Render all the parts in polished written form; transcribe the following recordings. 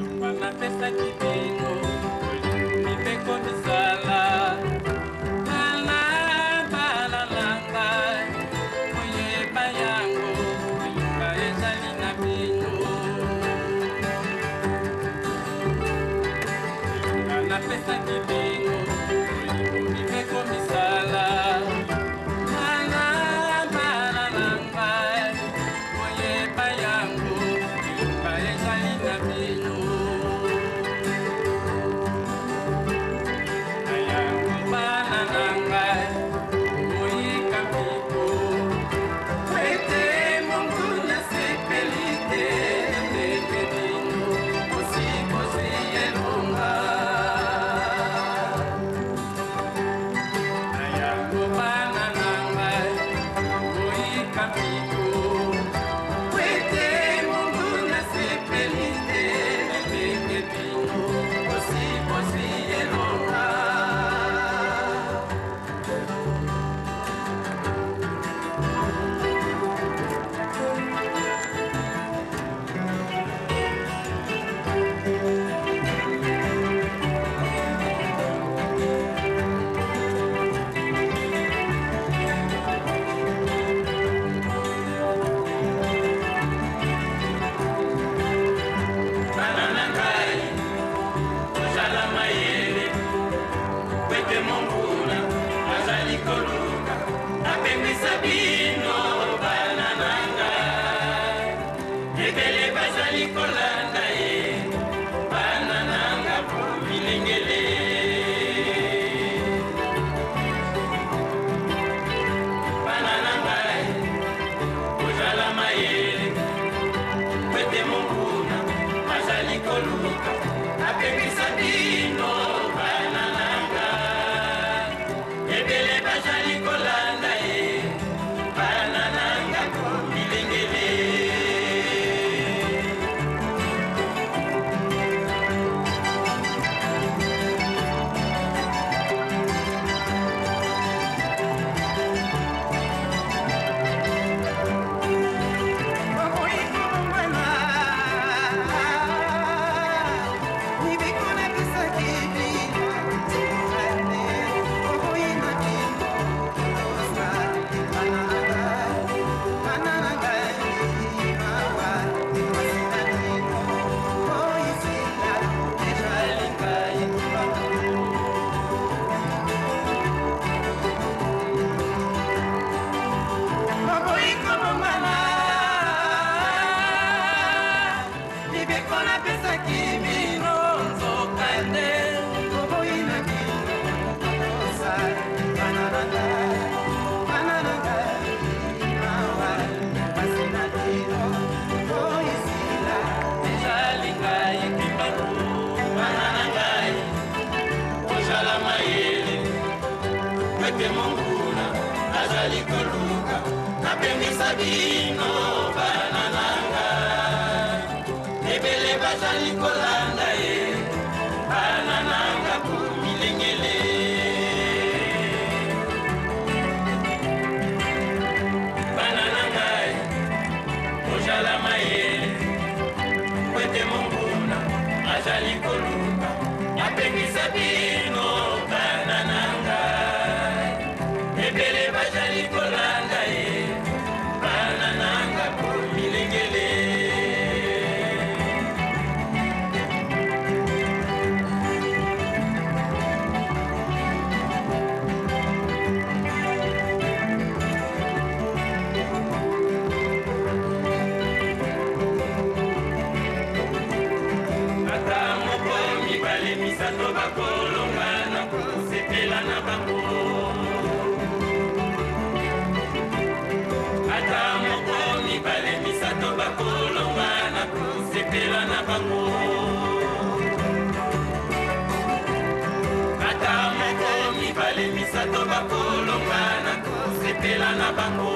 Wanapesa kipimo nipeko misala bala bala langa mwenye bayango nyumba ezali na bino wanapesa kipimo nipeko misala bala bala langa mwenye bayango nyumba ezali na bino Sabino banananga ebele bazali kolanda ye banananga kumilengele banananga ojala mayele kwete monguna azali koluka apengi Sabino banananga ebele bazali kolanda ye banananga kumilengele ata moko mibale misato bakolongana kusepela na bango ata moko mibale misato bakolongana kusepela na bango ata moko mibale misato bakolongana kusepela na bango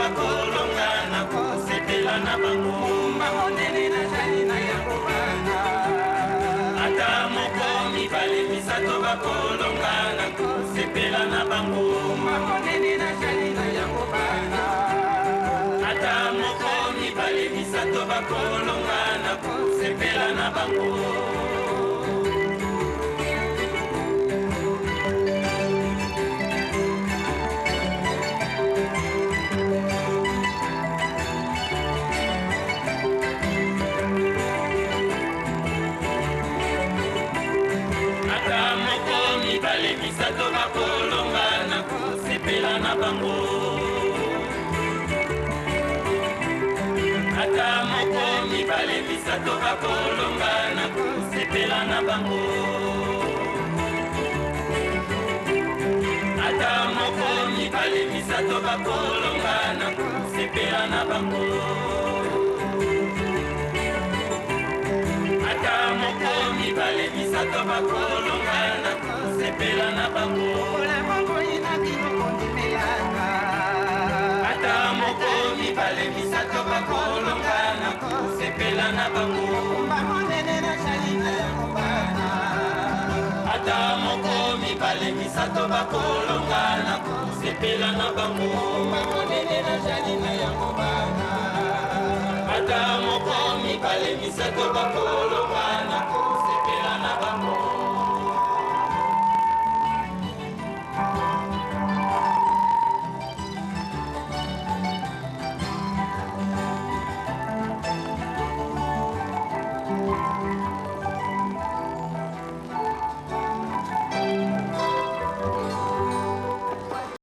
bakolonga na kosepela na bango monene na jali na yango bana ata moko mibale misato bakolonga na kosepela na bango monene na jali na yango bana ata moko mibale misato bakolonga na kosepela na bango misato bakolonga na kosepela na bango ata moko mibale misato bakolonga na kosepela na bango ata moko mibale misato bakolonga na kosepela na bango ata moko mibale misato bakolonga na kosepela na bango ata moko mibale misato bakolonga na kosepela na bango ata moko mibale misato bakolonga na kosepela na bango ata moko mibale misato bakolonga